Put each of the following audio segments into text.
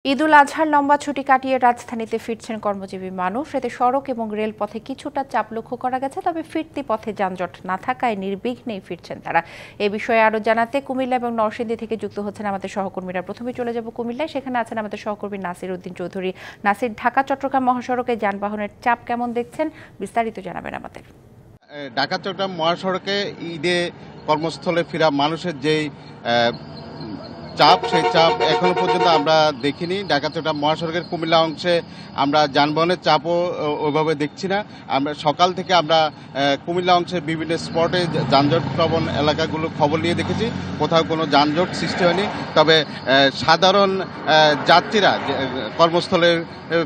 ঈদুল আজহার লম্বা ছুটি কাটিয়ে রাজধানীতে ফিরছেন কর্মজীবী মানুষ। এতে সড়ক এবং রেলপথে কিছুটা চাপ লক্ষ্য করা গেছে, তবে ফিরতি পথে যানজট না থাকায় নির্বিঘ্নেই ফিরছেন তারা। এ বিষয়ে আরও জানাতে কুমিল্লা এবং নরসিংদী থেকে যুক্ত হচ্ছেন আমাদের সহকর্মীরা। প্রথমে চলে যাব কুমিল্লায়, সেখানে আছেন আমাদের সহকর্মী নাসির উদ্দিন চৌধুরী। নাসির, ঢাকা চট্টগ্রাম মহাসড়কে যানবাহনের চাপ কেমন দেখছেন, বিস্তারিত জানাবেন আমাদের। ঢাকা চট্টগ্রাম মহাসড়কে ঈদে কর্মস্থলে ফেরা মানুষের যেই চাপ, সেই চাপ এখনো পর্যন্ত আমরা দেখিনি। ঢাকা চট্টগ্রাম মহাসড়কের কুমিল্লা অংশে আমরা যানবাহনের চাপও ওইভাবে দেখছি না। আমরা সকাল থেকে আমরা কুমিল্লা অংশের বিভিন্ন স্পটে যানজট প্রবণ এলাকাগুলো খবর নিয়ে দেখেছি, কোথাও কোনো যানজট সৃষ্টি হয়নি। তবে সাধারণ যাত্রীরা, কর্মস্থলে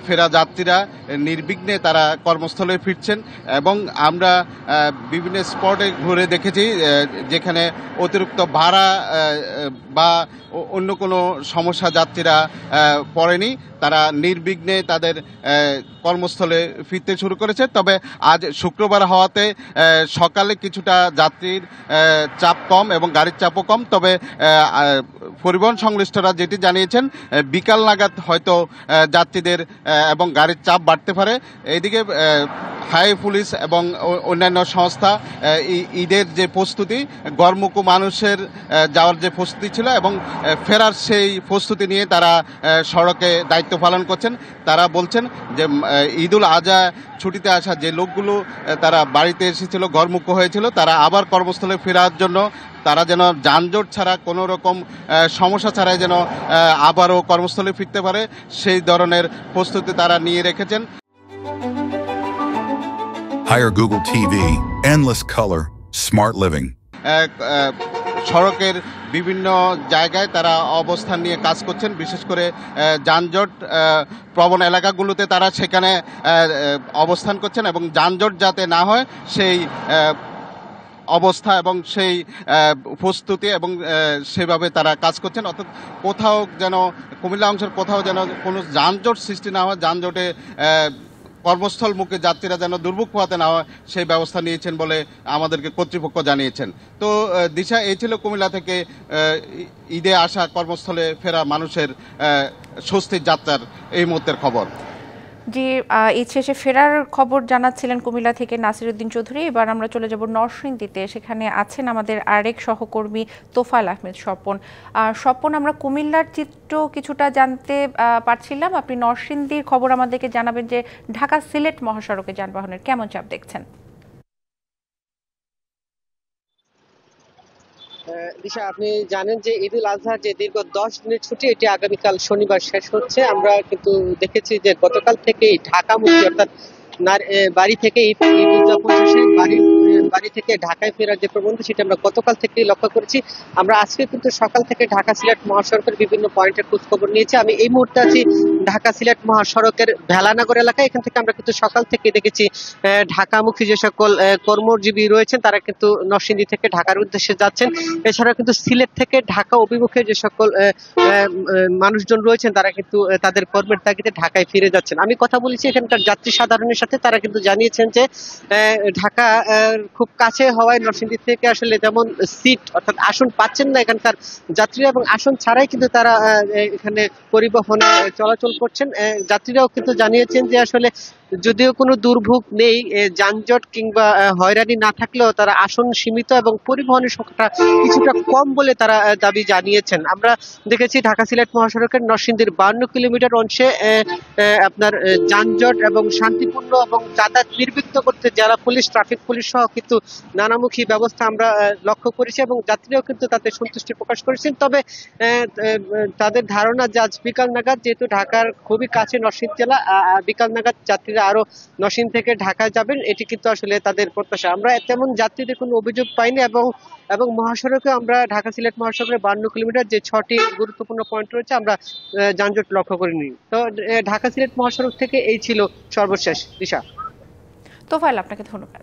ফেরা যাত্রীরা নির্বিঘ্নে তারা কর্মস্থলে ফিরছেন এবং আমরা বিভিন্ন স্পটে ঘুরে দেখেছি যেখানে অতিরিক্ত ভাড়া বা অন্য কোনো সমস্যা যাত্রীরা পড়েনি, তারা নির্বিঘ্নে তাদের কর্মস্থলে ফিরতে শুরু করেছে। তবে আজ শুক্রবার হওয়াতে সকালে কিছুটা যাত্রীর চাপ কম এবং গাড়ির চাপও কম। তবে পরিবহন সংশ্লিষ্টরা যেটি জানিয়েছেন, বিকাল নাগাদ হয়তো যাত্রীদের এবং গাড়ির চাপ বাড়তে পারে। এদিকে হাই পুলিশ এবং অন্যান্য সংস্থা ঈদের যে প্রস্তুতি, গড়মুখো মানুষের যাওয়ার যে প্রস্তুতি ছিল এবং ফেরার সেই প্রস্তুতি নিয়ে তারা সড়কে দায়িত্ব পালন করছেন। তারা বলছেন যে ঈদুল আজহা ছুটিতে আসা যে লোকগুলো তারা বাড়িতে এসেছিল, ঘরমুখো হয়েছিল, তারা আবার কর্মস্থলে ফেরার জন্য তারা যেন যানজট ছাড়া, কোনো রকম সমস্যা ছাড়াই যেন আবারও কর্মস্থলে ফিরতে পারে, সেই ধরনের প্রস্তুতি তারা নিয়ে রেখেছেন। Hire Google TV, endless color, smart living. সড়কের বিভিন্ন জায়গায় তারা অবস্থান নিয়ে কাজ করছেন, বিশেষ করে যানজট প্রবণ এলাকাগুলোতে তারা সেখানে অবস্থান করছেন এবং যানজট যাতে না হয় সেই অবস্থা এবং সেই প্রস্তুতি এবং সেভাবে তারা কাজ করছেন। অর্থাৎ কোথাও যেন কুমিল্লা অংশের কোথাও যেন কোনো যানজট সৃষ্টি না হয়, যানজটে কর্মস্থল মুখে যাত্রীরা যেন দুর্ভোগ পোহাতে না হয়, সেই ব্যবস্থা নিয়েছেন বলে আমাদেরকে কর্তৃপক্ষ জানিয়েছেন। তো দিশা, এই ছিল কুমিল্লা থেকে ঈদে আসা কর্মস্থলে ফেরা মানুষের স্বস্তির যাত্রার এই মুহূর্তের খবর। জি, ঈদ শেষে ফেরার খবর জানাচ্ছিলেন কুমিল্লা থেকে নাসির উদ্দিন চৌধুরী। এবার আমরা চলে যাব নরসিংদীতে, সেখানে আছেন আমাদের আরেক সহকর্মী তোফায়েল আহমেদ স্বপন। স্বপন, আমরা কুমিল্লার চিত্র কিছুটা জানতে পারছিলাম, আপনি নরসিংদীর খবর আমাদেরকে জানাবেন যে ঢাকা সিলেট মহাসড়কে যানবাহনের কেমন চাপ দেখছেন। দিশা, আপনি জানেন যে ঈদুল আজহার যে দীর্ঘ 10 দিনের ছুটি, এটি আগামীকাল শনিবার শেষ হচ্ছে। আমরা কিন্তু দেখেছি যে গতকাল থেকেই ঢাকামুখী, অর্থাৎ বাড়ি থেকে ঈদ উদযাপন শেষে বাড়ি থেকে ঢাকায় ফেরার যে প্রবন্ধ, সেটা আমরা গতকাল থেকেই লক্ষ্য করেছি। আমরা আজকে কিন্তু সকাল থেকে ঢাকা সিলেট মহাসড়কের বিভিন্ন পয়েন্টের খোঁজ খবর নিয়েছি। আমি এই মুহূর্তে আছি ঢাকা সিলেট মহাসড়কের ভেলানগর এলাকায়। এখান থেকে আমরা কিন্তু সকাল থেকে দেখেছি ঢাকামুখী যে সকল কর্মজীবী রয়েছেন তারা কিন্তু নরসিংদী থেকে ঢাকার উদ্দেশ্যে যাচ্ছেন। এছাড়া কিন্তু সিলেট থেকে ঢাকা অভিমুখে যে সকল মানুষজন রয়েছেন তারা কিন্তু তাদের কর্মের তাগিদে ঢাকায় ফিরে যাচ্ছেন। আমি কথা বলেছি এখানকার যাত্রী সাধারণের সাথে, তারা কিন্তু জানিয়েছেন যে ঢাকা খুব কাছে হওয়ায় নরসিংদী থেকে আসলে যেমন সিট, অর্থাৎ আসন পাচ্ছেন না এখানকার যাত্রীরা, এবং আসন ছাড়াই কিন্তু তারা এখানে পরিবহনে চলাচল করছেন। যাত্রীরাও কিন্তু জানিয়েছেন যে আসলে যদিও কোনো দুর্ভোগ নেই, যানজট কিংবা হয়রানি না থাকলেও তারা আসন সীমিত এবং পরিবহনের সংখ্যাটা কিছুটা কম বলে তারা দাবি জানিয়েছেন। আমরা দেখেছি ঢাকা সিলেট মহাসড়কের নরসিংদীর 52 কিলোমিটার অংশে আপনার যানজট এবং শান্তিপূর্ণ এবং যাতায়াত নির্বিঘ্ন করতে জেলা পুলিশ, ট্রাফিক পুলিশ সহ কিন্তু নানামুখী ব্যবস্থা আমরা লক্ষ্য করেছি এবং যাত্রীরাও কিন্তু তাতে সন্তুষ্টি প্রকাশ করেছেন। তবে তাদের ধারণা যে আজ বিকাল নাগাদ, যেহেতু ঢাকার খুবই কাছে নরসিংদী জেলা, বিকাল নাগাদ যাত্রীরা আরো নরসিংদী থেকে ঢাকায় যাবেন, এটি কিন্তু আসলে তাদের প্রত্যাশা। আমরা তেমন যাত্রীদের কোনো অভিযোগ পাইনি এবং মহাসড়কে আমরা ঢাকা সিলেট মহাসড়কের 52 কিলোমিটার যে 6টি গুরুত্বপূর্ণ পয়েন্ট রয়েছে আমরা যানজট লক্ষ্য করিনি। তো ঢাকা সিলেট মহাসড়ক থেকে এই ছিল সর্বশেষ। দিশা। তোফায়েল, আপনাকে ধন্যবাদ।